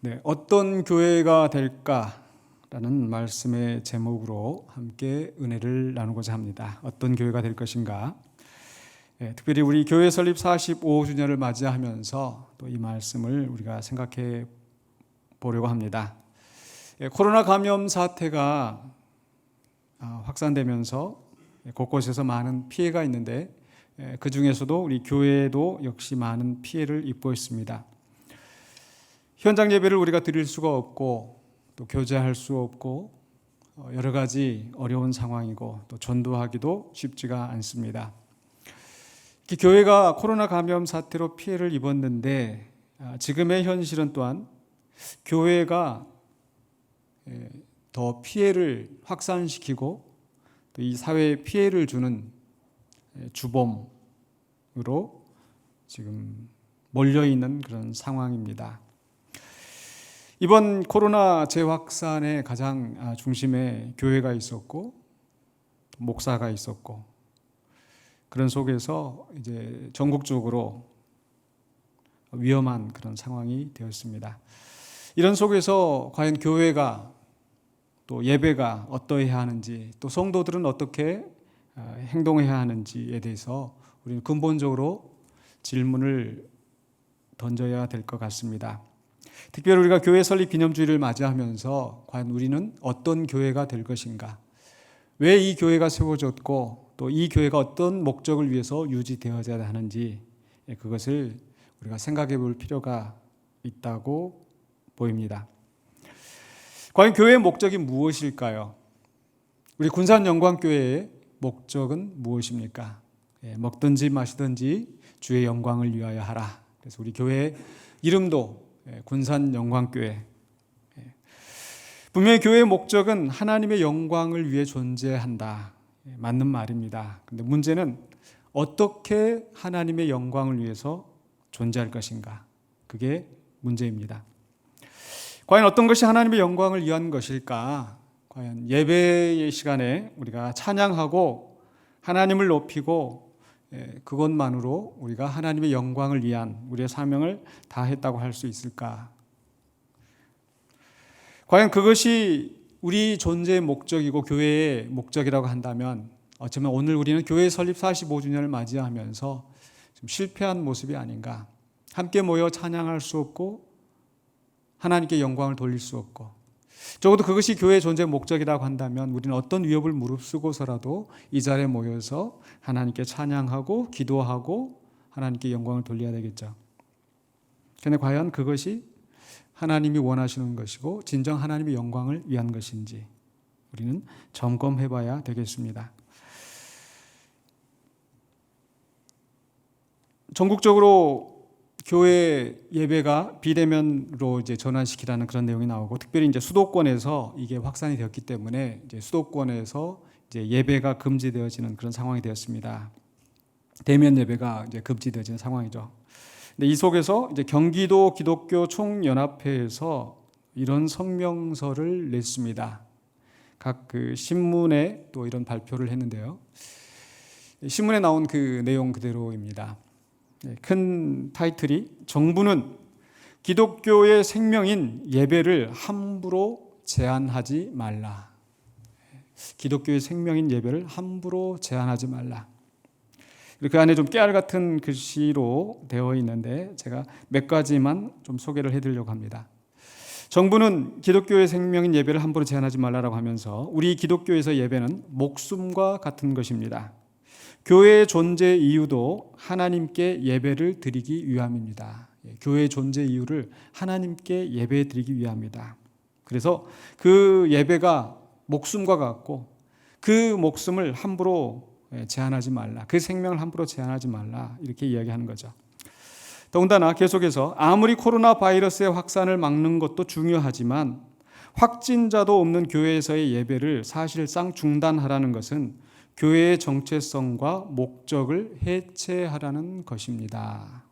네, 어떤 교회가 될까라는 말씀의 제목으로 함께 은혜를 나누고자 합니다. 어떤 교회가 될 것인가? 특별히 우리 교회 설립 45주년을 맞이하면서 또 이 말씀을 우리가 생각해 보려고 합니다. 코로나 감염 사태가 확산되면서 곳곳에서 많은 피해가 있는데 그 중에서도 우리 교회도 역시 많은 피해를 입고 있습니다. 현장 예배를 우리가 드릴 수가 없고 또 교제할 수 없고 여러 가지 어려운 상황이고 또 전도하기도 쉽지가 않습니다. 교회가 코로나 감염 사태로 피해를 입었는데 지금의 현실은 또한 교회가 더 피해를 확산시키고 또 이 사회에 피해를 주는 주범으로 지금 몰려있는 그런 상황입니다. 이번 코로나 재확산의 가장 중심에 교회가 있었고 목사가 있었고 그런 속에서 이제 전국적으로 위험한 그런 상황이 되었습니다. 이런 속에서 과연 교회가 또 예배가 어떠해야 하는지 또 성도들은 어떻게 행동해야 하는지에 대해서 우리는 근본적으로 질문을 던져야 될 것 같습니다. 특별히 우리가 교회 설립 기념주일을 맞이하면서 과연 우리는 어떤 교회가 될 것인가? 왜 이 교회가 세워졌고 또 이 교회가 어떤 목적을 위해서 유지되어야 하는지 그것을 우리가 생각해 볼 필요가 있다고 보입니다. 과연 교회의 목적이 무엇일까요? 우리 군산영광교회의 목적은 무엇입니까? 먹든지 마시든지 주의 영광을 위하여 하라. 그래서 우리 교회의 이름도 군산영광교회. 분명히 교회의 목적은 하나님의 영광을 위해 존재한다. 맞는 말입니다. 그런데 문제는 어떻게 하나님의 영광을 위해서 존재할 것인가? 그게 문제입니다. 과연 어떤 것이 하나님의 영광을 위한 것일까? 과연 예배의 시간에 우리가 찬양하고 하나님을 높이고 그것만으로 우리가 하나님의 영광을 위한 우리의 사명을 다했다고 할 수 있을까? 과연 그것이 우리 존재의 목적이고 교회의 목적이라고 한다면 어쩌면 오늘 우리는 교회 설립 45주년을 맞이하면서 좀 실패한 모습이 아닌가. 함께 모여 찬양할 수 없고 하나님께 영광을 돌릴 수 없고 적어도 그것이 교회의 존재의 목적이라고 한다면 우리는 어떤 위협을 무릅쓰고서라도 이 자리에 모여서 하나님께 찬양하고 기도하고 하나님께 영광을 돌려야 되겠죠. 그런데 과연 그것이 하나님이 원하시는 것이고 진정 하나님의 영광을 위한 것인지 우리는 점검해 봐야 되겠습니다. 전국적으로 교회 예배가 비대면으로 이제 전환시키라는 그런 내용이 나오고 특별히 이제 수도권에서 이게 확산이 되었기 때문에 이제 수도권에서 이제 예배가 금지되어지는 그런 상황이 되었습니다. 대면 예배가 이제 금지되어지는 상황이죠. 근데 이 속에서 이제 경기도 기독교 총연합회에서 이런 성명서를 냈습니다. 각 그 신문에 또 이런 발표를 했는데요. 신문에 나온 그 내용 그대로입니다. 큰 타이틀이 정부는 기독교의 생명인 예배를 함부로 제한하지 말라. 기독교의 생명인 예배를 함부로 제한하지 말라. 그 안에 좀 깨알 같은 글씨로 되어 있는데 제가 몇 가지만 좀 소개를 해드리려고 합니다. 정부는 기독교의 생명인 예배를 함부로 제한하지 말라라고 하면서 우리 기독교에서 예배는 목숨과 같은 것입니다. 교회의 존재 이유도 하나님께 예배를 드리기 위함입니다. 교회의 존재 이유를 하나님께 예배 드리기 위함이다. 그래서 그 예배가 목숨과 같고 그 목숨을 함부로 제한하지 말라. 그 생명을 함부로 제한하지 말라. 이렇게 이야기하는 거죠. 더군다나 계속해서 아무리 코로나 바이러스의 확산을 막는 것도 중요하지만 확진자도 없는 교회에서의 예배를 사실상 중단하라는 것은 교회의 정체성과 목적을 해체하라는 것입니다.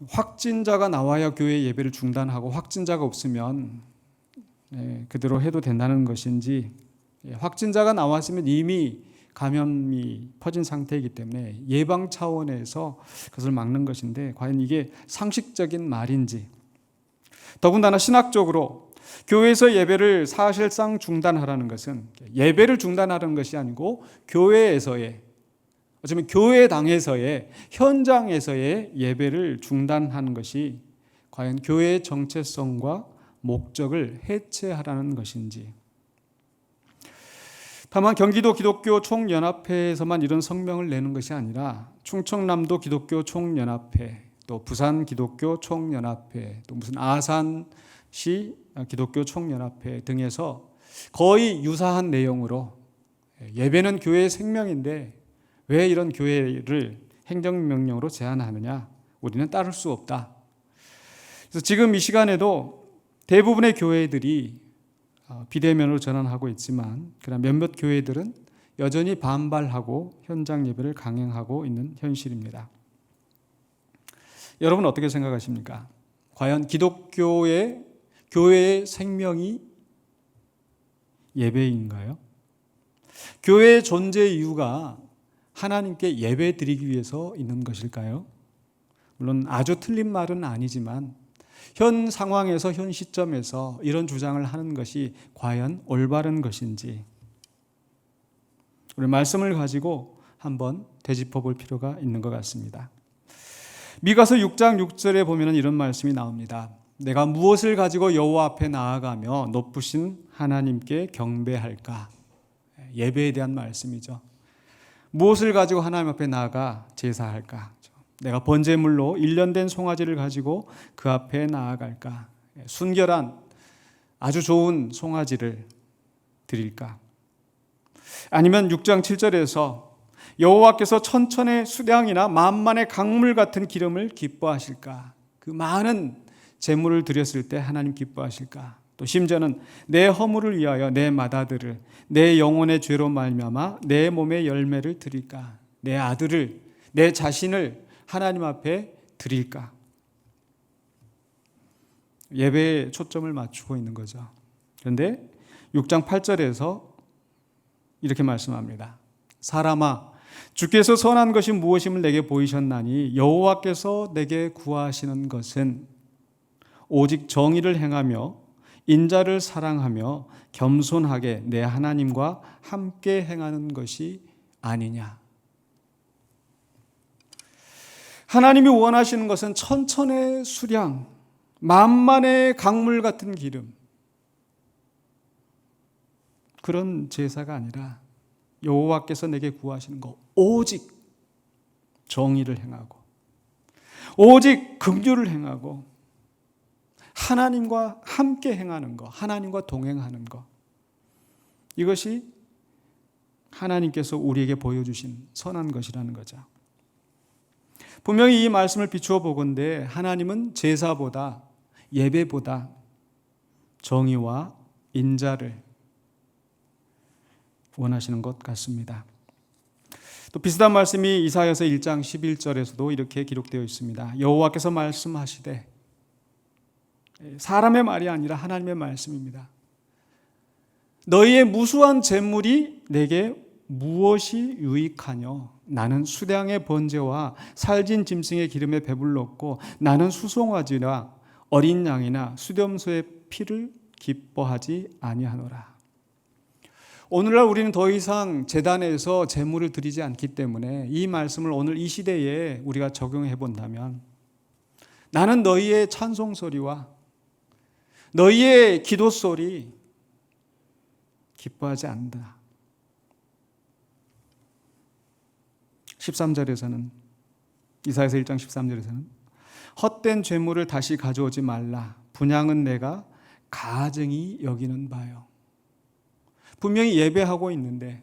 확진자가 나와야 교회 예배를 중단하고 확진자가 없으면 그대로 해도 된다는 것인지 확진자가 나왔으면 이미 감염이 퍼진 상태이기 때문에 예방 차원에서 그것을 막는 것인데 과연 이게 상식적인 말인지 더군다나 신학적으로 교회에서 예배를 사실상 중단하라는 것은 예배를 중단하라는 것이 아니고 교회에서의, 어쩌면 교회당에서의, 현장에서의 예배를 중단하는 것이 과연 교회의 정체성과 목적을 해체하라는 것인지. 다만 경기도 기독교 총연합회에서만 이런 성명을 내는 것이 아니라 충청남도 기독교 총연합회, 또 부산 기독교 총연합회, 또 무슨 아산시 기독교 총연합회 등에서 거의 유사한 내용으로 예배는 교회의 생명인데 왜 이런 교회를 행정명령으로 제한하느냐, 우리는 따를 수 없다. 그래서 지금 이 시간에도 대부분의 교회들이 비대면으로 전환하고 있지만 그러나 몇몇 교회들은 여전히 반발하고 현장 예배를 강행하고 있는 현실입니다. 여러분 어떻게 생각하십니까? 과연 기독교의 교회의 생명이 예배인가요? 교회의 존재 이유가 하나님께 예배 드리기 위해서 있는 것일까요? 물론 아주 틀린 말은 아니지만 현 상황에서, 현 시점에서 이런 주장을 하는 것이 과연 올바른 것인지 우리 말씀을 가지고 한번 되짚어 볼 필요가 있는 것 같습니다. 미가서 6장 6절에 보면 이런 말씀이 나옵니다. 내가 무엇을 가지고 여호와 앞에 나아가며 높으신 하나님께 경배할까? 예배에 대한 말씀이죠. 무엇을 가지고 하나님 앞에 나아가 제사할까? 내가 번제물로 1년 된 송아지를 가지고 그 앞에 나아갈까? 순결한 아주 좋은 송아지를 드릴까? 아니면 6장 7절에서 여호와께서 천천의 수량이나 만만의 강물 같은 기름을 기뻐하실까? 그 많은 제물을 드렸을 때 하나님 기뻐하실까? 또 심지어는 내 허물을 위하여 내 맏아들을, 내 영혼의 죄로 말미암아 내 몸의 열매를 드릴까? 내 아들을, 내 자신을 하나님 앞에 드릴까? 예배에 초점을 맞추고 있는 거죠. 그런데 6장 8절에서 이렇게 말씀합니다. 사람아, 주께서 선한 것이 무엇임을 내게 보이셨나니 여호와께서 내게 구하시는 것은 오직 정의를 행하며 인자를 사랑하며 겸손하게 내 하나님과 함께 행하는 것이 아니냐. 하나님이 원하시는 것은 천천의 수량, 만만의 강물 같은 기름, 그런 제사가 아니라 여호와께서 내게 구하시는 것, 오직 정의를 행하고 오직 긍휼을 행하고 하나님과 함께 행하는 것, 하나님과 동행하는 것, 이것이 하나님께서 우리에게 보여주신 선한 것이라는 거죠. 분명히 이 말씀을 비추어 보건대 하나님은 제사보다, 예배보다 정의와 인자를 원하시는 것 같습니다. 또 비슷한 말씀이 이사야서 1장 11절에서도 이렇게 기록되어 있습니다. 여호와께서 말씀하시되, 사람의 말이 아니라 하나님의 말씀입니다. 너희의 무수한 재물이 내게 무엇이 유익하뇨? 나는 수량의 번제와 살진 짐승의 기름에 배불렀고 나는 수송아지나 어린 양이나 수렴소의 피를 기뻐하지 아니하노라. 오늘날 우리는 더 이상 제단에서 제물을 드리지 않기 때문에 이 말씀을 오늘 이 시대에 우리가 적용해 본다면 나는 너희의 찬송 소리와 너희의 기도 소리 기뻐하지 않는다. 13절에서는, 이사야서 1장 13절에서는 헛된 죄물을 다시 가져오지 말라. 분향은 내가 가증히 여기는 바요. 분명히 예배하고 있는데,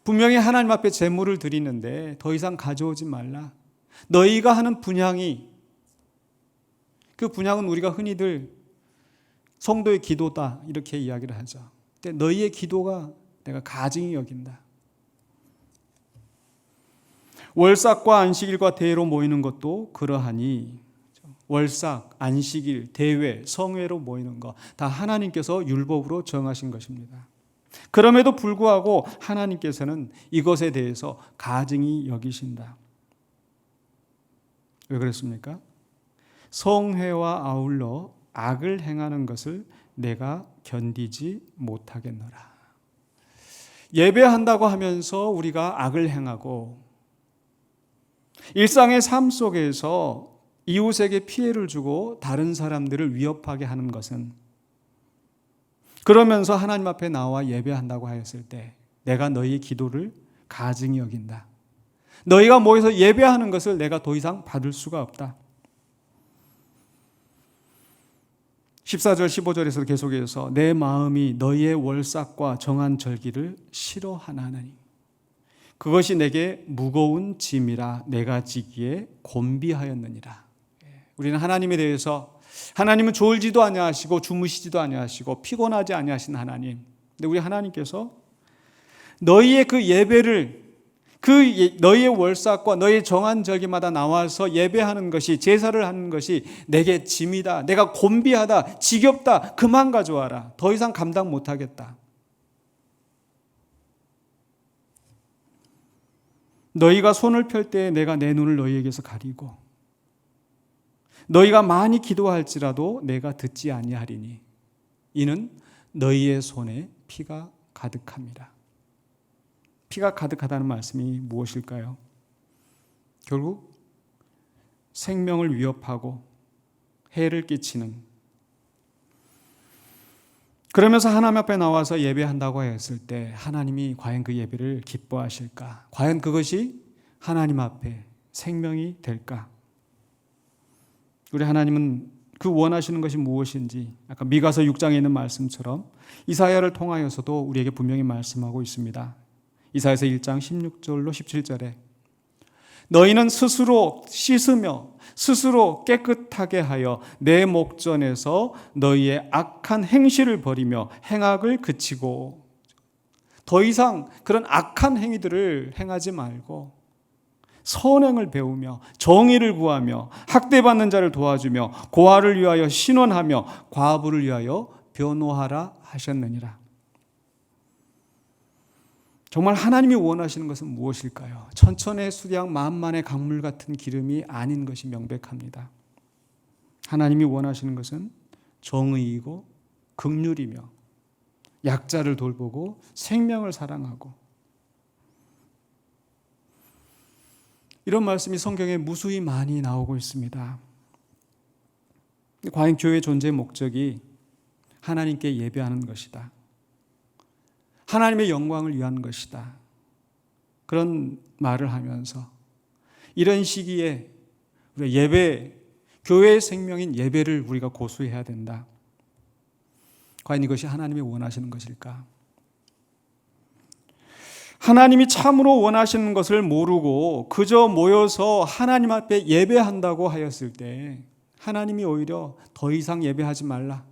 분명히 하나님 앞에 제물을 드리는데 더 이상 가져오지 말라. 너희가 하는 분향이, 그 분향은 우리가 흔히들 성도의 기도다 이렇게 이야기를 하죠. 근데 너희의 기도가 내가 가증히 여긴다. 월삭과 안식일과 대회로 모이는 것도 그러하니, 월삭, 안식일, 대회, 성회로 모이는 것 다 하나님께서 율법으로 정하신 것입니다. 그럼에도 불구하고 하나님께서는 이것에 대해서 가증히 여기신다. 왜 그랬습니까? 성회와 아울러 악을 행하는 것을 내가 견디지 못하겠노라. 예배한다고 하면서 우리가 악을 행하고 일상의 삶 속에서 이웃에게 피해를 주고 다른 사람들을 위협하게 하는 것은, 그러면서 하나님 앞에 나와 예배한다고 하였을 때 내가 너희의 기도를 가증히 여긴다. 너희가 모여서 예배하는 것을 내가 더 이상 받을 수가 없다. 14절 15절에서 계속해서 내 마음이 너희의 월삭과 정한 절기를 싫어하나니 그것이 내게 무거운 짐이라 내가 지기에 곤비하였느니라. 우리는 하나님에 대해서, 하나님은 졸지도 아니하시고 주무시지도 아니하시고 피곤하지 아니하신 하나님. 근데 우리 하나님께서 너희의 그 예배를, 너희의 월삭과 너희의 정한 절기마다 나와서 예배하는 것이, 제사를 하는 것이 내게 짐이다. 내가 곤비하다. 지겹다. 그만 가져와라. 더 이상 감당 못하겠다. 너희가 손을 펼 때 내가 내 눈을 너희에게서 가리고 너희가 많이 기도할지라도 내가 듣지 아니하리니 이는 너희의 손에 피가 가득함이라. 피가 가득하다는 말씀이 무엇일까요? 결국 생명을 위협하고 해를 끼치는, 그러면서 하나님 앞에 나와서 예배한다고 했을 때 하나님이 과연 그 예배를 기뻐하실까? 과연 그것이 하나님 앞에 생명이 될까? 우리 하나님은 그 원하시는 것이 무엇인지 아까 미가서 6장에 있는 말씀처럼 이사야를 통하여서도 우리에게 분명히 말씀하고 있습니다. 이사야서 1장 16절로 17절에 너희는 스스로 씻으며 스스로 깨끗하게 하여 내 목전에서 너희의 악한 행실을 버리며 행악을 그치고, 더 이상 그런 악한 행위들을 행하지 말고 선행을 배우며 정의를 구하며 학대받는 자를 도와주며 고아를 위하여 신원하며 과부를 위하여 변호하라 하셨느니라. 정말 하나님이 원하시는 것은 무엇일까요? 천천의 수량 만만의 강물 같은 기름이 아닌 것이 명백합니다. 하나님이 원하시는 것은 정의이고 긍휼이며 약자를 돌보고 생명을 사랑하고, 이런 말씀이 성경에 무수히 많이 나오고 있습니다. 과연 교회의 존재의 목적이 하나님께 예배하는 것이다, 하나님의 영광을 위한 것이다, 그런 말을 하면서 이런 시기에 우리가 예배, 교회의 생명인 예배를 우리가 고수해야 된다. 과연 이것이 하나님이 원하시는 것일까? 하나님이 참으로 원하시는 것을 모르고 그저 모여서 하나님 앞에 예배한다고 하였을 때 하나님이 오히려 더 이상 예배하지 말라,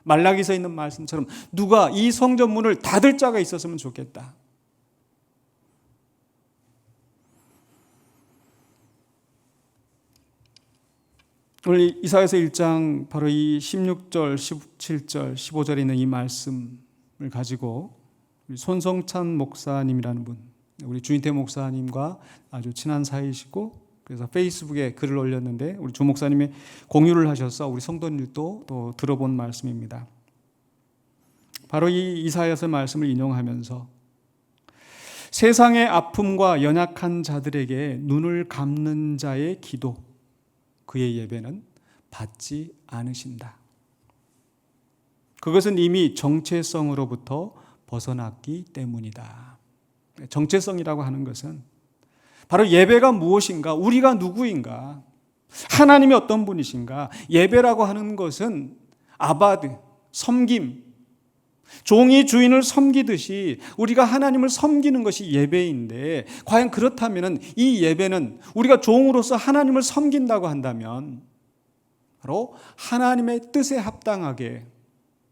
말라기서 있는 말씀처럼 누가 이 성전 문을 닫을 자가 있었으면 좋겠다. 오늘 이사야서 1장 바로 이 16절, 17절, 15절에 있는 이 말씀을 가지고 손성찬 목사님이라는 분, 우리 주인태 목사님과 아주 친한 사이시고, 그래서 페이스북에 글을 올렸는데 우리 주 목사님이 공유를 하셔서 우리 성도님들도 또 들어본 말씀입니다. 바로 이 이사야서 말씀을 인용하면서 세상의 아픔과 연약한 자들에게 눈을 감는 자의 기도, 그의 예배는 받지 않으신다. 그것은 이미 정체성으로부터 벗어났기 때문이다. 정체성이라고 하는 것은 바로 예배가 무엇인가, 우리가 누구인가, 하나님이 어떤 분이신가. 예배라고 하는 것은 아바드, 섬김, 종이 주인을 섬기듯이 우리가 하나님을 섬기는 것이 예배인데, 과연 그렇다면 이 예배는 우리가 종으로서 하나님을 섬긴다고 한다면 바로 하나님의 뜻에 합당하게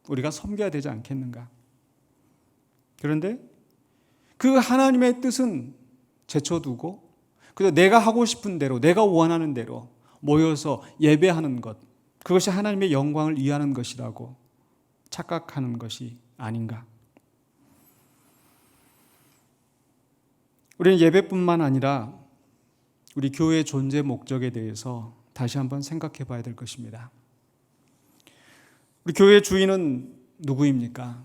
우리가 섬겨야 되지 않겠는가. 그런데 그 하나님의 뜻은 제쳐두고 그래서 내가 하고 싶은 대로, 내가 원하는 대로 모여서 예배하는 것, 그것이 하나님의 영광을 위하는 것이라고 착각하는 것이 아닌가. 우리는 예배뿐만 아니라 우리 교회의 존재 목적에 대해서 다시 한번 생각해 봐야 될 것입니다. 우리 교회 주인은 누구입니까?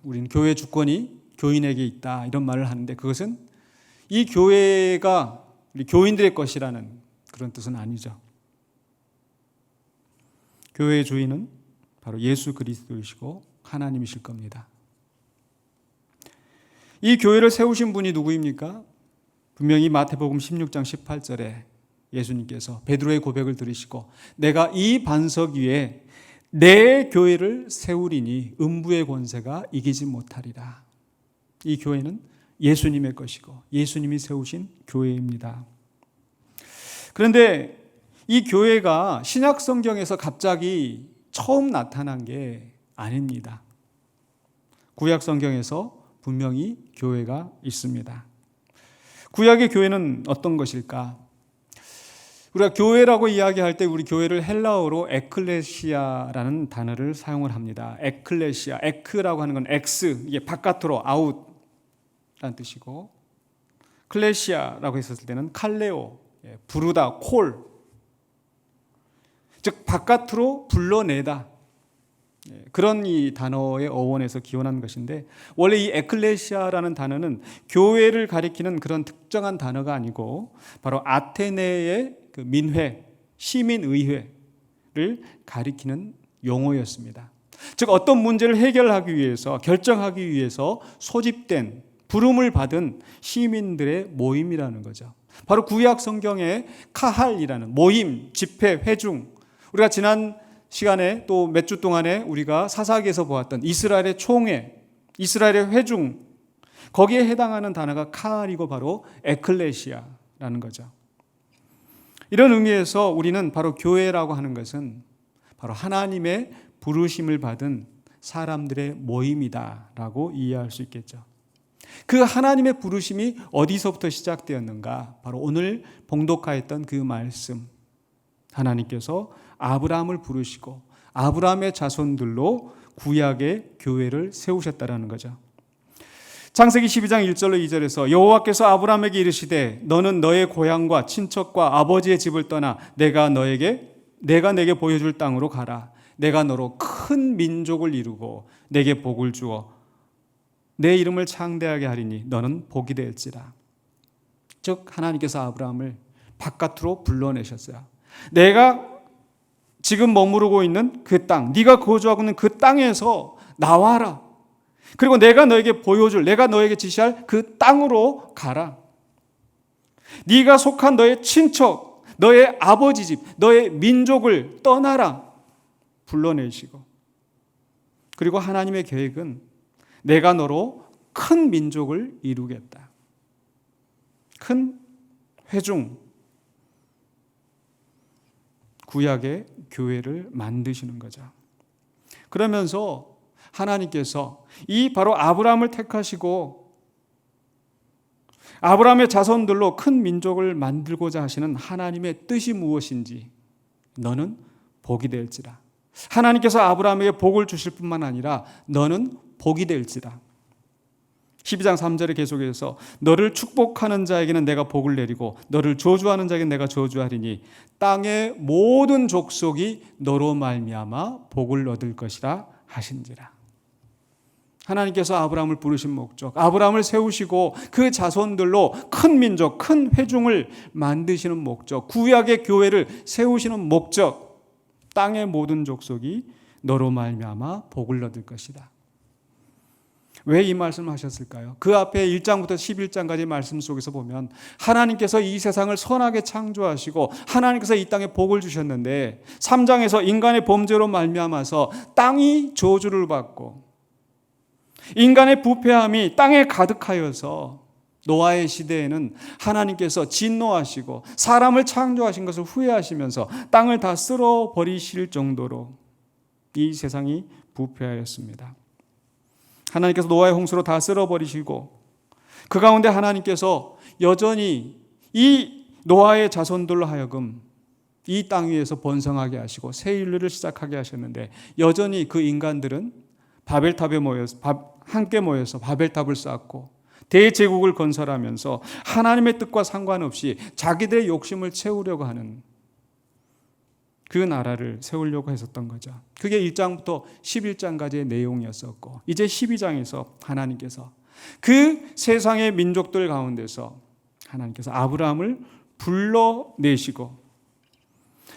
우리는 교회 주권이 교인에게 있다 이런 말을 하는데 그것은 이 교회가 우리 교인들의 것이라는 그런 뜻은 아니죠. 교회의 주인은 바로 예수 그리스도이시고 하나님이실 겁니다. 이 교회를 세우신 분이 누구입니까? 분명히 마태복음 16장 18절에 예수님께서 베드로의 고백을 들으시고 내가 이 반석 위에 내 교회를 세우리니 음부의 권세가 이기지 못하리라. 이 교회는 예수님의 것이고 예수님이 세우신 교회입니다. 그런데 이 교회가 신약 성경에서 갑자기 처음 나타난 게 아닙니다. 구약 성경에서 분명히 교회가 있습니다. 구약의 교회는 어떤 것일까? 우리가 교회라고 이야기할 때 우리 교회를 헬라어로 에클레시아라는 단어를 사용을 합니다. 에클레시아, 에크라고 하는 건 엑스, 이게 바깥으로 아웃라는 뜻이고, 클레시아라고 했었을 때는 칼레오, 부르다, 콜, 즉 바깥으로 불러내다, 그런 이 단어의 어원에서 기원한 것인데, 원래 이 에클레시아라는 단어는 교회를 가리키는 그런 특정한 단어가 아니고 바로 아테네의 그 민회, 시민의회를 가리키는 용어였습니다. 즉 어떤 문제를 해결하기 위해서, 결정하기 위해서 소집된, 부름을 받은 시민들의 모임이라는 거죠. 바로 구약 성경의 카할이라는 모임, 집회, 회중, 우리가 지난 시간에 또 몇 주 동안에 우리가 사사기에서 보았던 이스라엘의 총회, 이스라엘의 회중, 거기에 해당하는 단어가 카할이고 바로 에클레시아라는 거죠. 이런 의미에서 우리는 바로 교회라고 하는 것은 바로 하나님의 부르심을 받은 사람들의 모임이다라고 이해할 수 있겠죠. 그 하나님의 부르심이 어디서부터 시작되었는가? 바로 오늘 봉독하였던 그 말씀. 하나님께서 아브라함을 부르시고 아브라함의 자손들로 구약의 교회를 세우셨다라는 거죠. 창세기 12장 1절로 2절에서 여호와께서 아브라함에게 이르시되 너는 너의 고향과 친척과 아버지의 집을 떠나 내가 내게 보여줄 땅으로 가라. 내가 너로 큰 민족을 이루고 내게 복을 주어 내 이름을 창대하게 하리니 너는 복이 될지라. 즉 하나님께서 아브라함을 바깥으로 불러내셨어요. 내가 지금 머무르고 있는 그 땅, 네가 거주하고 있는 그 땅에서 나와라. 그리고 내가 너에게 보여줄, 내가 너에게 지시할 그 땅으로 가라. 네가 속한 너의 친척, 너의 아버지 집, 너의 민족을 떠나라. 불러내시고, 그리고 하나님의 계획은 내가 너로 큰 민족을 이루겠다. 큰 회중, 구약의 교회를 만드시는 거죠. 그러면서 하나님께서 이 바로 아브라함을 택하시고 아브라함의 자손들로 큰 민족을 만들고자 하시는 하나님의 뜻이 무엇인지 너는 복이 될지라. 하나님께서 아브라함에게 복을 주실 뿐만 아니라 너는 복이 될지라. 12장 3절에 계속해서 너를 축복하는 자에게는 내가 복을 내리고 너를 저주하는 자에게는 내가 저주하리니 땅의 모든 족속이 너로 말미암아 복을 얻을 것이라 하신지라. 하나님께서 아브라함을 부르신 목적, 아브라함을 세우시고 그 자손들로 큰 민족, 큰 회중을 만드시는 목적, 구약의 교회를 세우시는 목적, 땅의 모든 족속이 너로 말미암아 복을 얻을 것이다. 왜 이 말씀을 하셨을까요? 그 앞에 1장부터 11장까지 말씀 속에서 보면 하나님께서 이 세상을 선하게 창조하시고 하나님께서 이 땅에 복을 주셨는데 3장에서 인간의 범죄로 말미암아서 땅이 저주를 받고 인간의 부패함이 땅에 가득하여서 노아의 시대에는 하나님께서 진노하시고 사람을 창조하신 것을 후회하시면서 땅을 다 쓸어버리실 정도로 이 세상이 부패하였습니다. 하나님께서 노아의 홍수로 다 쓸어버리시고 그 가운데 하나님께서 여전히 이 노아의 자손들로 하여금 이 땅 위에서 번성하게 하시고 새 인류를 시작하게 하셨는데 여전히 그 인간들은 바벨탑에 모여서 함께 모여서 바벨탑을 쌓고 대제국을 건설하면서 하나님의 뜻과 상관없이 자기들의 욕심을 채우려고 하는 그 나라를 세우려고 했었던 거죠. 그게 1장부터 11장까지의 내용이었었고, 이제 12장에서 하나님께서 그 세상의 민족들 가운데서 하나님께서 아브라함을 불러내시고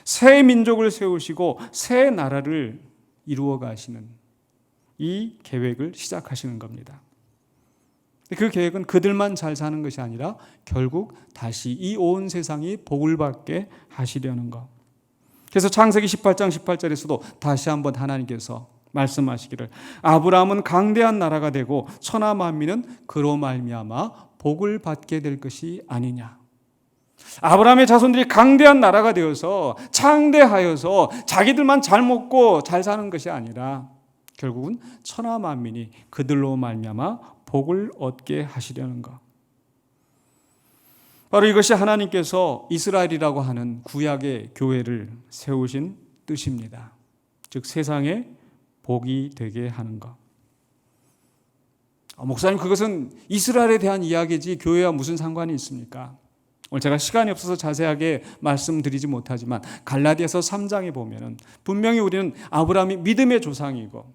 새 민족을 세우시고 새 나라를 이루어 가시는 이 계획을 시작하시는 겁니다. 그 계획은 그들만 잘 사는 것이 아니라 결국 다시 이 온 세상이 복을 받게 하시려는 것. 그래서 창세기 18장 18절에서도 다시 한번 하나님께서 말씀하시기를 아브라함은 강대한 나라가 되고 천하 만민은 그로 말미암아 복을 받게 될 것이 아니냐. 아브라함의 자손들이 강대한 나라가 되어서 창대하여서 자기들만 잘 먹고 잘 사는 것이 아니라 결국은 천하 만민이 그들로 말미암아 복을 얻게 하시려는 것. 바로 이것이 하나님께서 이스라엘이라고 하는 구약의 교회를 세우신 뜻입니다. 즉 세상에 복이 되게 하는 것. 목사님, 그것은 이스라엘에 대한 이야기지 교회와 무슨 상관이 있습니까? 오늘 제가 시간이 없어서 자세하게 말씀드리지 못하지만 갈라디아서 3장에 보면은 분명히 우리는 아브라함이 믿음의 조상이고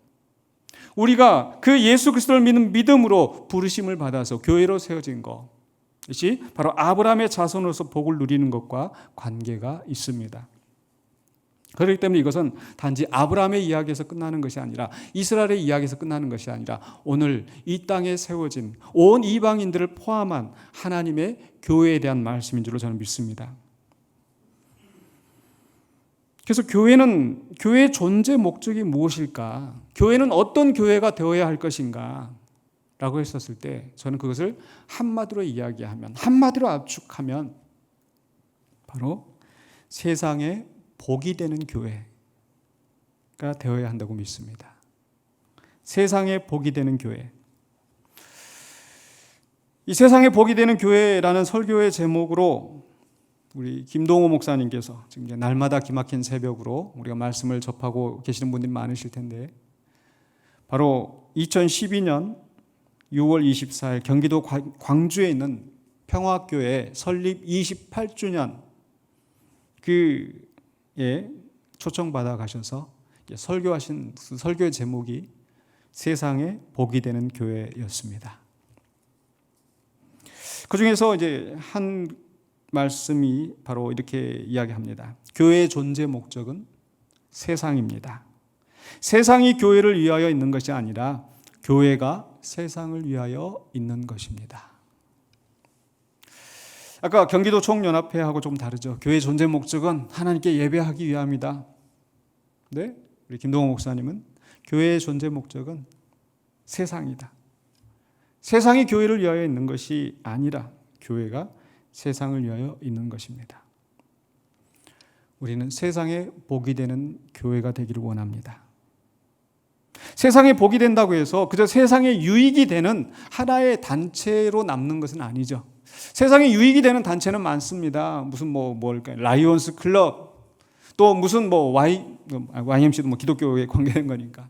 우리가 그 예수 그리스도를 믿는 믿음으로 부르심을 받아서 교회로 세워진 것이 바로 아브라함의 자손으로서 복을 누리는 것과 관계가 있습니다. 그렇기 때문에 이것은 단지 아브라함의 이야기에서 끝나는 것이 아니라 이스라엘의 이야기에서 끝나는 것이 아니라 오늘 이 땅에 세워진 온 이방인들을 포함한 하나님의 교회에 대한 말씀인 줄로 저는 믿습니다. 그래서 교회의 존재 목적이 무엇일까? 교회는 어떤 교회가 되어야 할 것인가? 라고 했었을 때 저는 그것을 한마디로 이야기하면, 한마디로 압축하면 바로 세상에 복이 되는 교회가 되어야 한다고 믿습니다. 세상에 복이 되는 교회. 이 세상에 복이 되는 교회라는 설교의 제목으로 우리 김동호 목사님께서 지금 이제 날마다 기막힌 새벽으로 우리가 말씀을 접하고 계시는 분들이 많으실 텐데 바로 2012년 6월 24일 경기도 광주에 있는 평화교회 설립 28주년 그에 초청받아 가셔서 설교하신 설교의 제목이 세상에 복이 되는 교회였습니다. 그 중에서 이제 한 말씀이 바로 이렇게 이야기합니다. 교회의 존재 목적은 세상입니다. 세상이 교회를 위하여 있는 것이 아니라 교회가 세상을 위하여 있는 것입니다. 아까 경기도 총연합회하고 좀 다르죠. 교회의 존재 목적은 하나님께 예배하기 위함이다. 네? 우리 김동호 목사님은 교회의 존재 목적은 세상이다. 세상이 교회를 위하여 있는 것이 아니라 교회가 세상을 위하여 있는 것입니다. 우리는 세상에 복이 되는 교회가 되기를 원합니다. 세상에 복이 된다고 해서 그저 세상에 유익이 되는 하나의 단체로 남는 것은 아니죠. 세상에 유익이 되는 단체는 많습니다. 무슨 뭘까요? 라이온스 클럽, 또 무슨 YMC도 기독교에 관계된 거니까.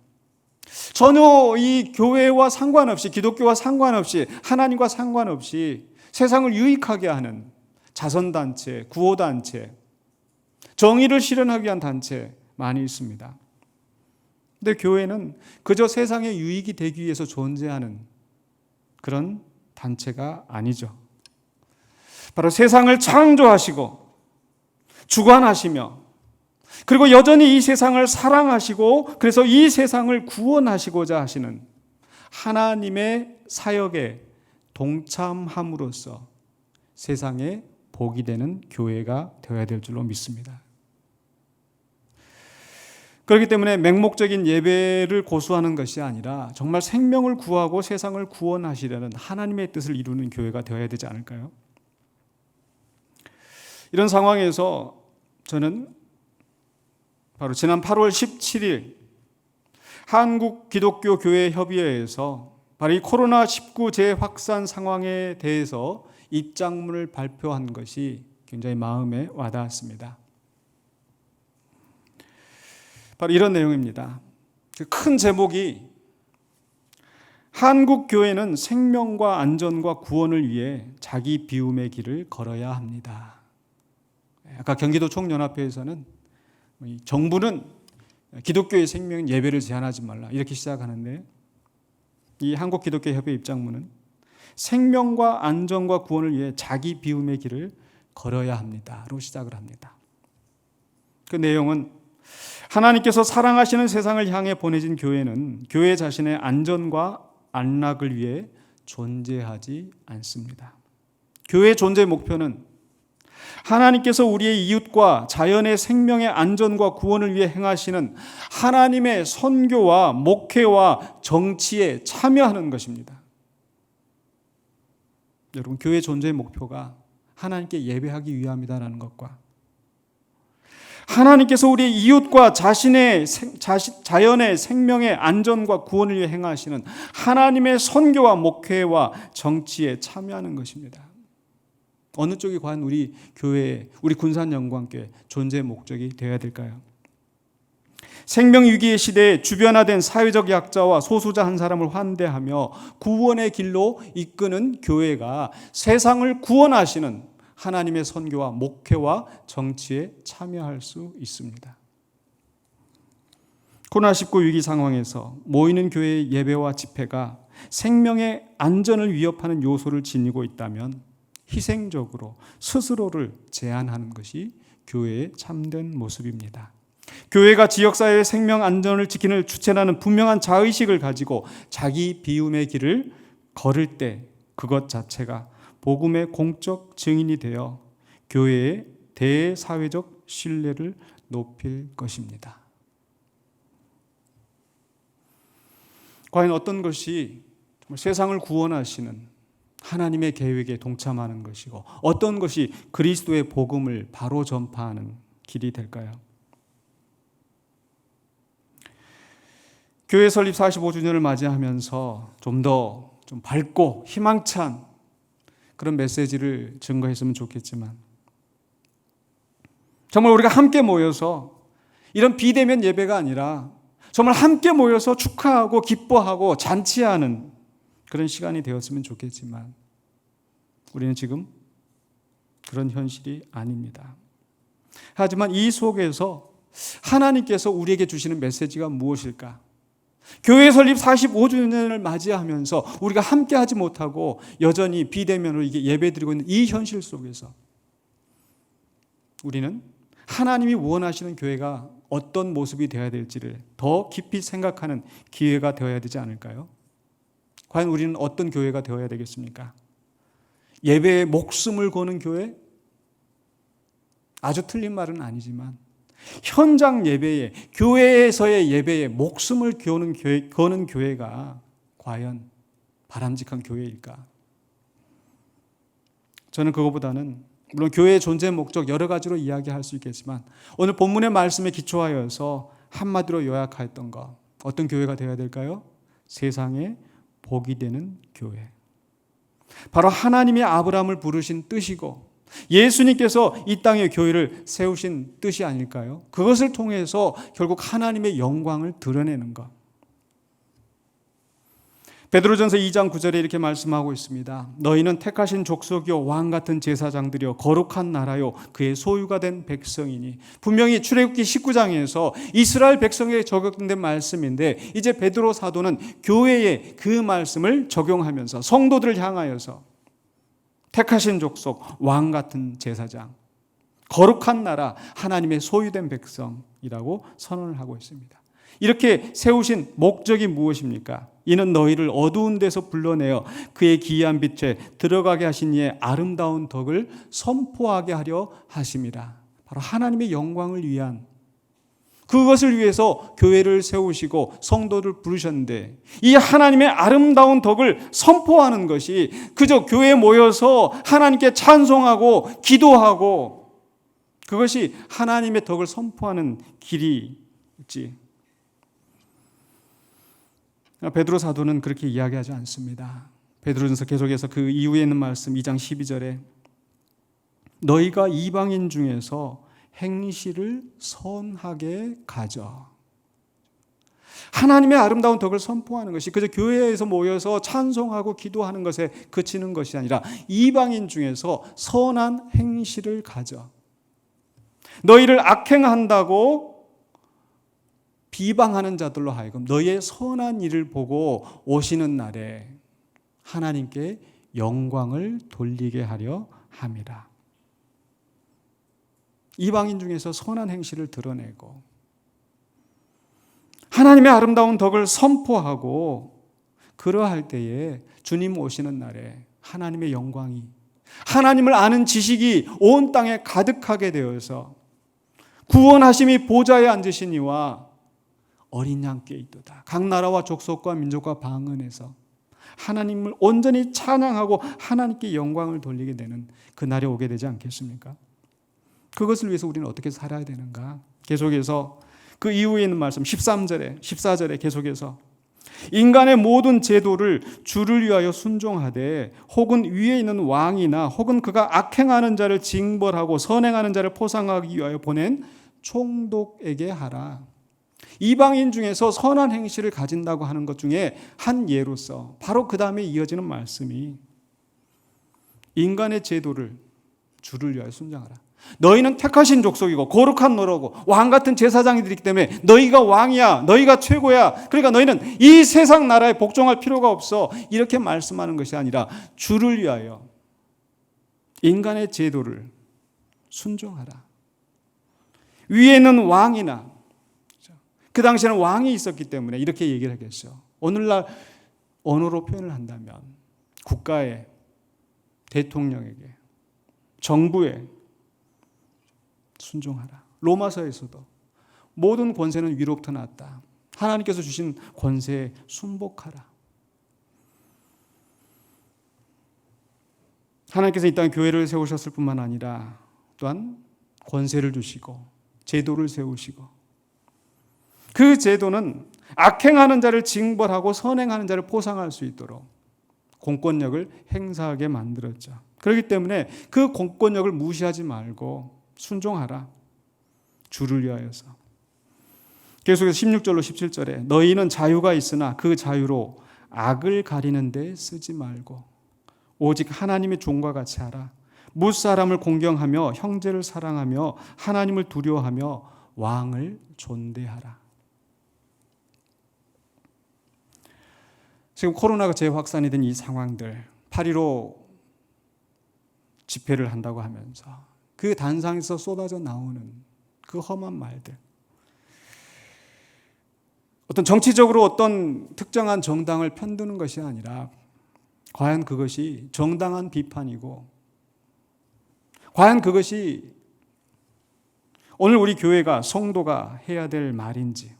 전혀 이 교회와 상관없이, 기독교와 상관없이, 하나님과 상관없이 세상을 유익하게 하는 자선단체, 구호단체, 정의를 실현하기 위한 단체 많이 있습니다. 근데 교회는 그저 세상에 유익이 되기 위해서 존재하는 그런 단체가 아니죠. 바로 세상을 창조하시고 주관하시며 그리고 여전히 이 세상을 사랑하시고 그래서 이 세상을 구원하시고자 하시는 하나님의 사역에 동참함으로써 세상에 복이 되는 교회가 되어야 될 줄로 믿습니다. 그렇기 때문에 맹목적인 예배를 고수하는 것이 아니라 정말 생명을 구하고 세상을 구원하시려는 하나님의 뜻을 이루는 교회가 되어야 되지 않을까요? 이런 상황에서 저는 바로 지난 8월 17일 한국기독교교회협의회에서 바로 이 코로나19 재확산 상황에 대해서 입장문을 발표한 것이 굉장히 마음에 와닿았습니다. 바로 이런 내용입니다. 큰 제목이 한국교회는 생명과 안전과 구원을 위해 자기 비움의 길을 걸어야 합니다. 아까 경기도 총연합회에서는 정부는 기독교의 생명인 예배를 제한하지 말라 이렇게 시작하는데, 이 한국기독교협회 입장문은 생명과 안전과 구원을 위해 자기 비움의 길을 걸어야 합니다로 시작을 합니다. 그 내용은 하나님께서 사랑하시는 세상을 향해 보내진 교회는 교회 자신의 안전과 안락을 위해 존재하지 않습니다. 교회의 존재 목표는 하나님께서 우리의 이웃과 자연의 생명의 안전과 구원을 위해 행하시는 하나님의 선교와 목회와 정치에 참여하는 것입니다. 여러분, 교회의 존재의 목표가 하나님께 예배하기 위함이다라는 것과 하나님께서 우리의 이웃과 자연의 생명의 안전과 구원을 위해 행하시는 하나님의 선교와 목회와 정치에 참여하는 것입니다. 어느 쪽이 과연 우리 교회, 우리 군산영광교회 존재의 목적이 되어야 될까요? 생명위기의 시대에 주변화된 사회적 약자와 소수자 한 사람을 환대하며 구원의 길로 이끄는 교회가 세상을 구원하시는 하나님의 선교와 목회와 정치에 참여할 수 있습니다. 코로나19 위기 상황에서 모이는 교회의 예배와 집회가 생명의 안전을 위협하는 요소를 지니고 있다면 희생적으로 스스로를 제한하는 것이 교회의 참된 모습입니다. 교회가 지역사회의 생명 안전을 지키는 주체라는 분명한 자의식을 가지고 자기 비움의 길을 걸을 때 그것 자체가 복음의 공적 증인이 되어 교회의 대사회적 신뢰를 높일 것입니다. 과연 어떤 것이 정말 세상을 구원하시는 하나님의 계획에 동참하는 것이고 어떤 것이 그리스도의 복음을 바로 전파하는 길이 될까요? 교회 설립 45주년을 맞이하면서 좀 더 밝고 희망찬 그런 메시지를 증거했으면 좋겠지만, 정말 우리가 함께 모여서 이런 비대면 예배가 아니라 정말 함께 모여서 축하하고 기뻐하고 잔치하는 그런 시간이 되었으면 좋겠지만 우리는 지금 그런 현실이 아닙니다. 하지만 이 속에서 하나님께서 우리에게 주시는 메시지가 무엇일까? 교회 설립 45주년을 맞이하면서 우리가 함께하지 못하고 여전히 비대면으로 이게 예배드리고 있는 이 현실 속에서 우리는 하나님이 원하시는 교회가 어떤 모습이 되어야 될지를 더 깊이 생각하는 기회가 되어야 되지 않을까요? 과연 우리는 어떤 교회가 되어야 되겠습니까? 예배에 목숨을 거는 교회? 아주 틀린 말은 아니지만 현장 예배에, 교회에서의 예배에 목숨을 거는 교회가 과연 바람직한 교회일까? 저는 그것보다는 물론 교회의 존재 목적 여러 가지로 이야기할 수 있겠지만 오늘 본문의 말씀에 기초하여서 한마디로 요약했던 것, 어떤 교회가 되어야 될까요? 세상에 복이 되는 교회. 바로 하나님이 아브라함을 부르신 뜻이고 예수님께서 이 땅에 교회를 세우신 뜻이 아닐까요? 그것을 통해서 결국 하나님의 영광을 드러내는 것. 베드로전서 2장 9절에 이렇게 말씀하고 있습니다. 너희는 택하신 족속이요 왕 같은 제사장들이요 거룩한 나라요 그의 소유가 된 백성이니. 분명히 출애굽기 19장에서 이스라엘 백성에게 적용된 말씀인데 이제 베드로 사도는 교회에 그 말씀을 적용하면서 성도들을 향하여서 택하신 족속, 왕 같은 제사장, 거룩한 나라, 하나님의 소유된 백성이라고 선언을 하고 있습니다. 이렇게 세우신 목적이 무엇입니까? 이는 너희를 어두운 데서 불러내어 그의 기이한 빛에 들어가게 하신 이의 아름다운 덕을 선포하게 하려 하심이라. 바로 하나님의 영광을 위한, 그것을 위해서 교회를 세우시고 성도를 부르셨는데 이 하나님의 아름다운 덕을 선포하는 것이 그저 교회에 모여서 하나님께 찬송하고 기도하고 그것이 하나님의 덕을 선포하는 길이지. 베드로 사도는 그렇게 이야기하지 않습니다. 베드로전서 계속해서 그 이후에 있는 말씀 2장 12절에 너희가 이방인 중에서 행실을 선하게 가져. 하나님의 아름다운 덕을 선포하는 것이 그저 교회에서 모여서 찬송하고 기도하는 것에 그치는 것이 아니라 이방인 중에서 선한 행실을 가져. 너희를 악행한다고 비방하는 자들로 하여금 너의 선한 일을 보고 오시는 날에 하나님께 영광을 돌리게 하려 함이라. 이방인 중에서 선한 행실을 드러내고 하나님의 아름다운 덕을 선포하고 그러할 때에 주님 오시는 날에 하나님의 영광이, 하나님을 아는 지식이 온 땅에 가득하게 되어서 구원하심이 보좌에 앉으신 이와 어린 양께 있도다. 각 나라와 족속과 민족과 방언에서 하나님을 온전히 찬양하고 하나님께 영광을 돌리게 되는 그 날이 오게 되지 않겠습니까? 그것을 위해서 우리는 어떻게 살아야 되는가? 계속해서 그 이후에 있는 말씀 13절에 14절에 계속해서 인간의 모든 제도를 주를 위하여 순종하되 혹은 위에 있는 왕이나 혹은 그가 악행하는 자를 징벌하고 선행하는 자를 포상하기 위하여 보낸 총독에게 하라. 이방인 중에서 선한 행실을 가진다고 하는 것 중에 한 예로서 바로 그 다음에 이어지는 말씀이 인간의 제도를 주를 위하여 순종하라. 너희는 택하신 족속이고 거룩한 너라고 왕 같은 제사장이들이기 때문에 너희가 왕이야, 너희가 최고야. 그러니까 너희는 이 세상 나라에 복종할 필요가 없어. 이렇게 말씀하는 것이 아니라 주를 위하여 인간의 제도를 순종하라. 위에 있는 왕이나, 그 당시에는 왕이 있었기 때문에 이렇게 얘기를 하겠죠. 오늘날 언어로 표현을 한다면 국가에, 대통령에게, 정부에 순종하라. 로마서에서도 모든 권세는 위로부터 났다. 하나님께서 주신 권세에 순복하라. 하나님께서 이 땅에 교회를 세우셨을 뿐만 아니라 또한 권세를 주시고 제도를 세우시고 그 제도는 악행하는 자를 징벌하고 선행하는 자를 포상할 수 있도록 공권력을 행사하게 만들었죠. 그렇기 때문에 그 공권력을 무시하지 말고 순종하라. 주를 위하여서. 계속해서 16절로 17절에 너희는 자유가 있으나 그 자유로 악을 가리는 데 쓰지 말고 오직 하나님의 종과 같이 하라. 무사람을 공경하며 형제를 사랑하며 하나님을 두려워하며 왕을 존대하라. 지금 코로나가 재확산이 된 이 상황들, 8.15 집회를 한다고 하면서 그 단상에서 쏟아져 나오는 그 험한 말들, 어떤 정치적으로 어떤 특정한 정당을 편드는 것이 아니라 과연 그것이 정당한 비판이고 과연 그것이 오늘 우리 교회가 성도가 해야 될 말인지.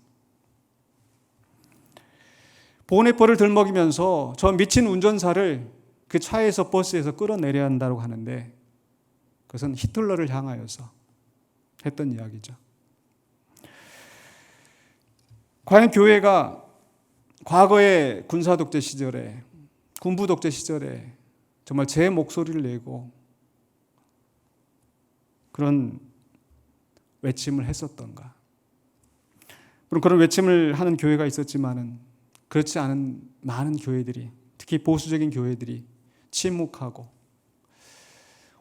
보호네퍼를 들먹이면서 저 미친 운전사를 그 차에서 버스에서 끌어내려야 한다고 하는데 그것은 히틀러를 향하여서 했던 이야기죠. 과연 교회가 과거의 군사독재 시절에, 군부독재 시절에 정말 제 목소리를 내고 그런 외침을 했었던가? 물론 그런 외침을 하는 교회가 있었지만은 그렇지 않은 많은 교회들이, 특히 보수적인 교회들이 침묵하고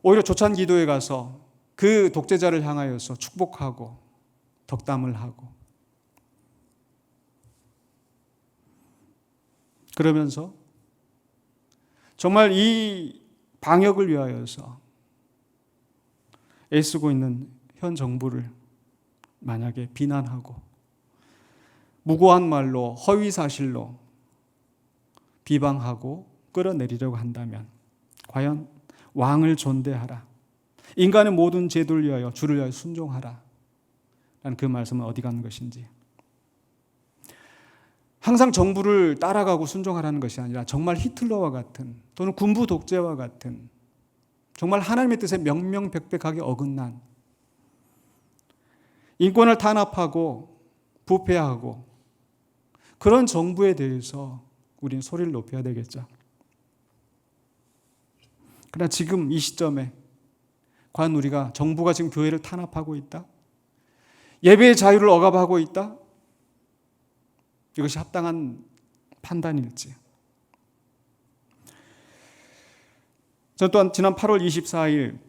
오히려 조찬 기도에 가서 그 독재자를 향하여서 축복하고 덕담을 하고 그러면서 정말 이 방역을 위하여서 애쓰고 있는 현 정부를 만약에 비난하고 무고한 말로 허위 사실로 비방하고 끌어내리려고 한다면 과연 왕을 존대하라. 인간의 모든 제도를 위하여 주를 위하여 순종하라. 라는 그 말씀은 어디 가는 것인지. 항상 정부를 따라가고 순종하라는 것이 아니라 정말 히틀러와 같은 또는 군부 독재와 같은 정말 하나님의 뜻에 명명백백하게 어긋난 인권을 탄압하고 부패하고 그런 정부에 대해서 우리는 소리를 높여야 되겠죠. 그러나 지금 이 시점에 과연 우리가 정부가 지금 교회를 탄압하고 있다? 예배의 자유를 억압하고 있다? 이것이 합당한 판단일지. 저 또한 지난 8월 24일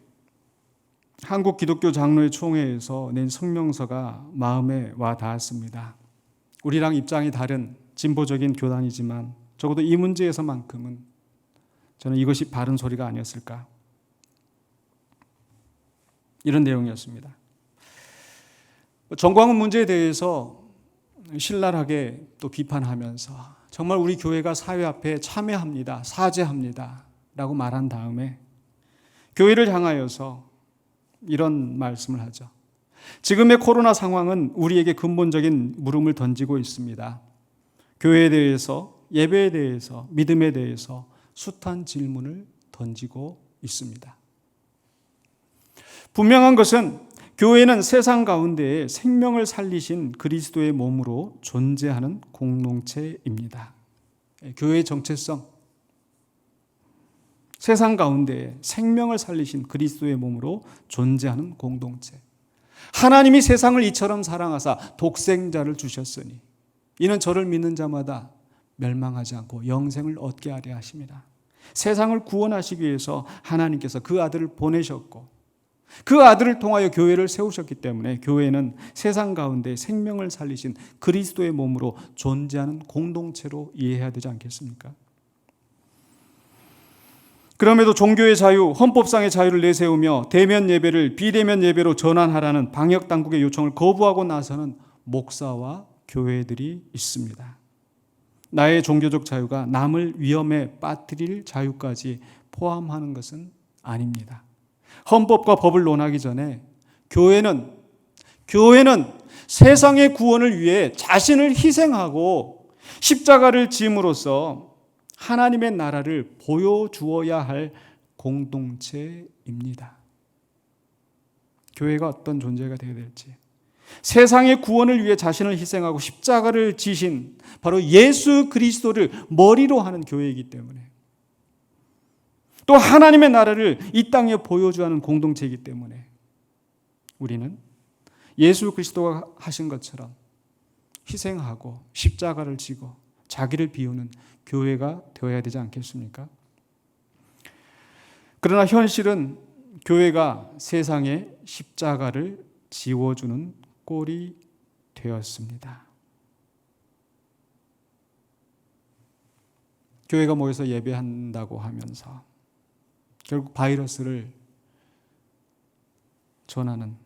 한국 기독교 장로회 총회에서 낸 성명서가 마음에 와 닿았습니다. 우리랑 입장이 다른 진보적인 교단이지만 적어도 이 문제에서만큼은 저는 이것이 바른 소리가 아니었을까, 이런 내용이었습니다. 정광훈 문제에 대해서 신랄하게 또 비판하면서 정말 우리 교회가 사회 앞에 참회합니다, 사죄합니다 라고 말한 다음에 교회를 향하여서 이런 말씀을 하죠. 지금의 코로나 상황은 우리에게 근본적인 물음을 던지고 있습니다. 교회에 대해서, 예배에 대해서, 믿음에 대해서 숱한 질문을 던지고 있습니다. 분명한 것은 교회는 세상 가운데에 생명을 살리신 그리스도의 몸으로 존재하는 공동체입니다. 교회의 정체성, 세상 가운데에 생명을 살리신 그리스도의 몸으로 존재하는 공동체. 하나님이 세상을 이처럼 사랑하사 독생자를 주셨으니 이는 저를 믿는 자마다 멸망하지 않고 영생을 얻게 하려 하심이라. 세상을 구원하시기 위해서 하나님께서 그 아들을 보내셨고 그 아들을 통하여 교회를 세우셨기 때문에 교회는 세상 가운데 생명을 살리신 그리스도의 몸으로 존재하는 공동체로 이해해야 되지 않겠습니까? 그럼에도 종교의 자유, 헌법상의 자유를 내세우며 대면 예배를 비대면 예배로 전환하라는 방역 당국의 요청을 거부하고 나서는 목사와 교회들이 있습니다. 나의 종교적 자유가 남을 위험에 빠뜨릴 자유까지 포함하는 것은 아닙니다. 헌법과 법을 논하기 전에 교회는 세상의 구원을 위해 자신을 희생하고 십자가를 짐으로써 하나님의 나라를 보여주어야 할 공동체입니다. 교회가 어떤 존재가 되어야 될지, 세상의 구원을 위해 자신을 희생하고 십자가를 지신 바로 예수 그리스도를 머리로 하는 교회이기 때문에, 또 하나님의 나라를 이 땅에 보여줘야 하는 공동체이기 때문에 우리는 예수 그리스도가 하신 것처럼 희생하고 십자가를 지고 자기를 비우는 교회가 되어야 되지 않겠습니까? 그러나 현실은 교회가 세상에 십자가를 지워주는 꼴이 되었습니다. 교회가 모여서 예배한다고 하면서 결국 바이러스를 전하는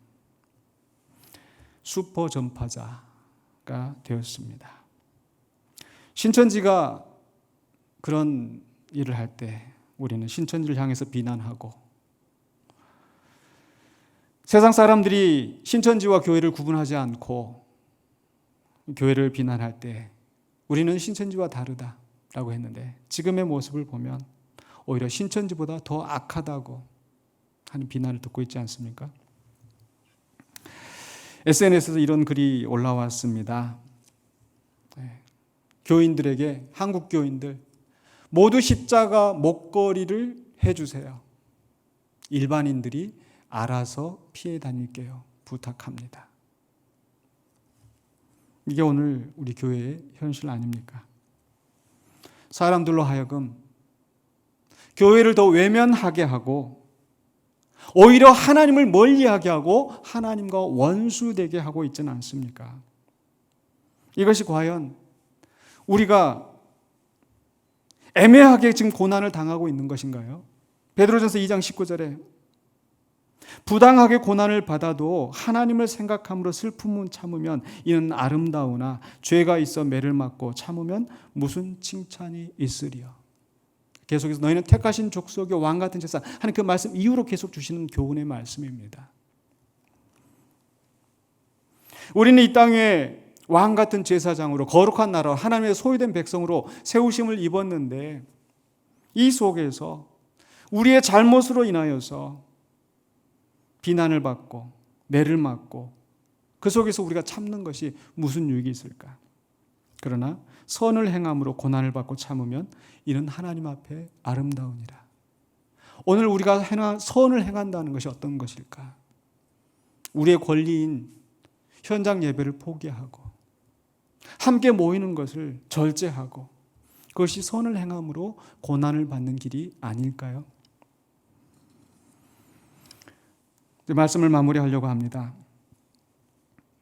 슈퍼 전파자가 되었습니다. 신천지가 그런 일을 할 때 우리는 신천지를 향해서 비난하고, 세상 사람들이 신천지와 교회를 구분하지 않고 교회를 비난할 때 우리는 신천지와 다르다라고 했는데, 지금의 모습을 보면 오히려 신천지보다 더 악하다고 하는 비난을 듣고 있지 않습니까? SNS에서 이런 글이 올라왔습니다. 교인들에게, 한국 교인들 모두 십자가 목걸이를 해주세요. 일반인들이 알아서 피해 다닐게요. 부탁합니다. 이게 오늘 우리 교회의 현실 아닙니까? 사람들로 하여금 교회를 더 외면하게 하고 오히려 하나님을 멀리하게 하고 하나님과 원수되게 하고 있지는 않습니까? 이것이 과연 우리가 애매하게 지금 고난을 당하고 있는 것인가요? 베드로전서 2장 19절에 부당하게 고난을 받아도 하나님을 생각함으로 슬픔은 참으면 이는 아름다우나 죄가 있어 매를 맞고 참으면 무슨 칭찬이 있으리요. 계속해서 너희는 택하신 족속의 왕 같은 제사 하는 그 말씀 이후로 계속 주시는 교훈의 말씀입니다. 우리는 이 땅에 왕 같은 제사장으로 거룩한 나라 하나님의 소유된 백성으로 세우심을 입었는데, 이 속에서 우리의 잘못으로 인하여서 비난을 받고 매를 맞고 그 속에서 우리가 참는 것이 무슨 유익이 있을까? 그러나 선을 행함으로 고난을 받고 참으면 이는 하나님 앞에 아름다우니라. 오늘 우리가 선을 행한다는 것이 어떤 것일까? 우리의 권리인 현장 예배를 포기하고 함께 모이는 것을 절제하고 그것이 선을 행함으로 고난을 받는 길이 아닐까요? 말씀을 마무리하려고 합니다.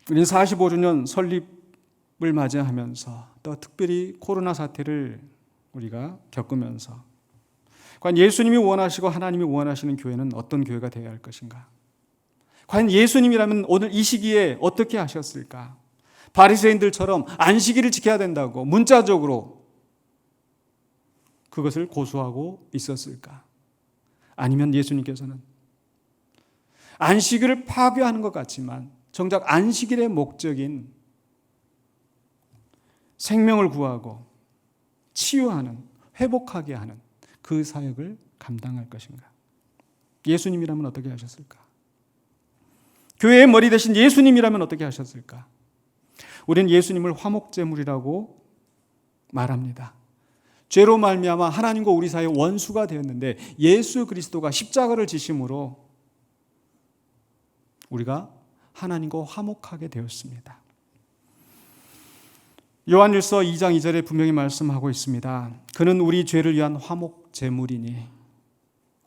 우리는 45주년 설립을 맞이하면서 또 특별히 코로나 사태를 우리가 겪으면서 과연 예수님이 원하시고 하나님이 원하시는 교회는 어떤 교회가 되어야 할 것인가? 과연 예수님이라면 오늘 이 시기에 어떻게 하셨을까? 바리새인들처럼 안식일을 지켜야 된다고 문자적으로 그것을 고수하고 있었을까? 아니면 예수님께서는 안식일을 파괴하는 것 같지만 정작 안식일의 목적인 생명을 구하고 치유하는, 회복하게 하는 그 사역을 감당할 것인가? 예수님이라면 어떻게 하셨을까? 교회의 머리 대신 예수님이라면 어떻게 하셨을까? 우리는 예수님을 화목제물이라고 말합니다. 죄로 말미암아 하나님과 우리 사이의 원수가 되었는데 예수 그리스도가 십자가를 지심으로 우리가 하나님과 화목하게 되었습니다. 요한일서 2장 2절에 분명히 말씀하고 있습니다. 그는 우리 죄를 위한 화목제물이니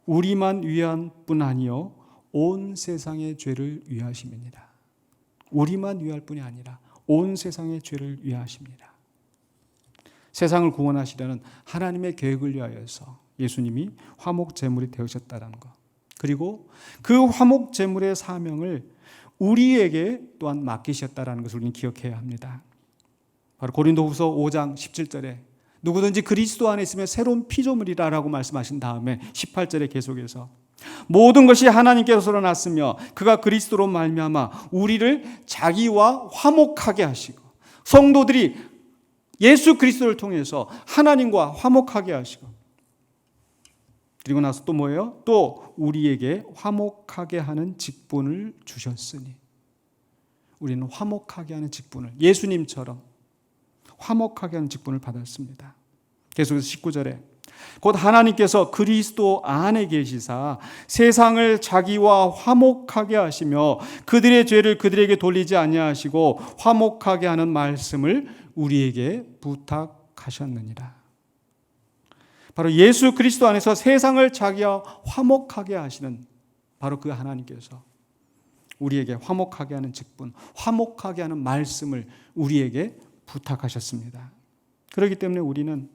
우리만 위한 뿐 아니요 온 세상의 죄를 위하심이니라. 우리만 위할 뿐이 아니라 온 세상의 죄를 위하십니다. 세상을 구원하시려는 하나님의 계획을 위하여서 예수님이 화목제물이 되으셨다는 것, 그리고 그 화목제물의 사명을 우리에게 또한 맡기셨다는 것을 우리는 기억해야 합니다. 바로 고린도후서 5장 17절에 누구든지 그리스도 안에 있으면 새로운 피조물이라고 말씀하신 다음에 18절에 계속해서 모든 것이 하나님께로서 났으며 그가 그리스도로 말미암아 우리를 자기와 화목하게 하시고, 성도들이 예수 그리스도를 통해서 하나님과 화목하게 하시고, 그리고 나서 또 뭐예요? 또 우리에게 화목하게 하는 직분을 주셨으니, 우리는 화목하게 하는 직분을 예수님처럼 화목하게 하는 직분을 받았습니다. 계속해서 19절에 곧 하나님께서 그리스도 안에 계시사 세상을 자기와 화목하게 하시며 그들의 죄를 그들에게 돌리지 아니하시고 화목하게 하는 말씀을 우리에게 부탁하셨느니라. 바로 예수 그리스도 안에서 세상을 자기와 화목하게 하시는 바로 그 하나님께서 우리에게 화목하게 하는 직분, 화목하게 하는 말씀을 우리에게 부탁하셨습니다. 그렇기 때문에 우리는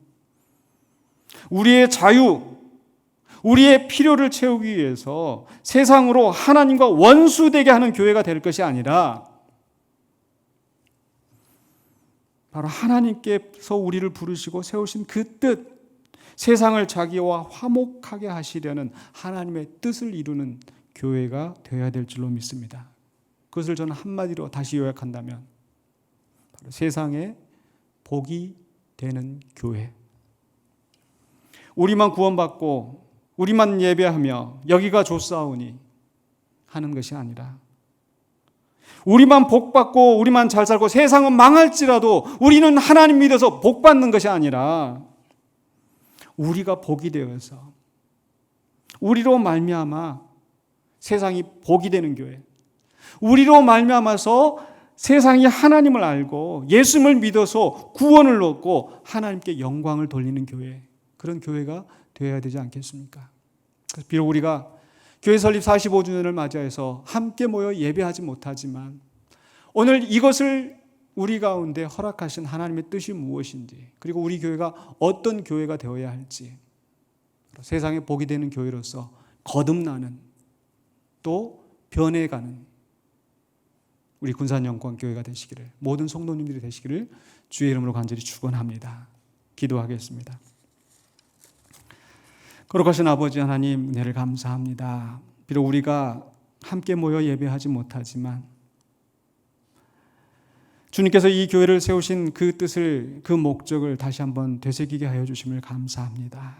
우리의 자유, 우리의 필요를 채우기 위해서 세상으로 하나님과 원수되게 하는 교회가 될 것이 아니라 바로 하나님께서 우리를 부르시고 세우신 그 뜻, 세상을 자기와 화목하게 하시려는 하나님의 뜻을 이루는 교회가 되어야 될 줄로 믿습니다. 그것을 저는 한마디로 다시 요약한다면 바로 세상에 복이 되는 교회. 우리만 구원받고 우리만 예배하며 여기가 좋사오니 하는 것이 아니라 우리만 복받고 우리만 잘 살고 세상은 망할지라도 우리는 하나님 믿어서 복받는 것이 아니라 우리가 복이 되어서 우리로 말미암아 세상이 복이 되는 교회, 우리로 말미암아서 세상이 하나님을 알고 예수님을 믿어서 구원을 얻고 하나님께 영광을 돌리는 교회, 그런 교회가 되어야 되지 않겠습니까? 그래서 비록 우리가 교회 설립 45주년을 맞이해서 함께 모여 예배하지 못하지만 오늘 이것을 우리 가운데 허락하신 하나님의 뜻이 무엇인지, 그리고 우리 교회가 어떤 교회가 되어야 할지, 세상에 복이 되는 교회로서 거듭나는 또 변해가는 우리 군산영광교회가 되시기를, 모든 성도님들이 되시기를 주의 이름으로 간절히 축원합니다. 기도하겠습니다. 거룩하신 아버지 하나님, 은혜를 감사합니다. 비록 우리가 함께 모여 예배하지 못하지만 주님께서 이 교회를 세우신 그 뜻을, 그 목적을 다시 한번 되새기게 하여 주심을 감사합니다.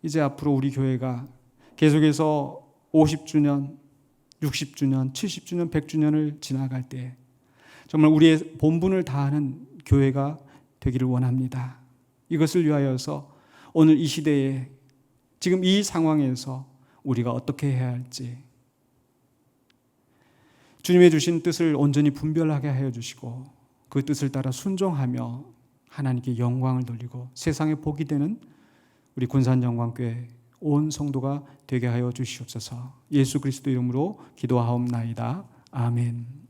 이제 앞으로 우리 교회가 계속해서 50주년, 60주년, 70주년, 100주년을 지나갈 때 정말 우리의 본분을 다하는 교회가 되기를 원합니다. 이것을 위하여서 오늘 이 시대에 지금 이 상황에서 우리가 어떻게 해야 할지 주님의 주신 뜻을 온전히 분별하게 하여 주시고 그 뜻을 따라 순종하며 하나님께 영광을 돌리고 세상에 복이 되는 우리 군산영광교회 온 성도가 되게 하여 주시옵소서. 예수 그리스도 이름으로 기도하옵나이다. 아멘.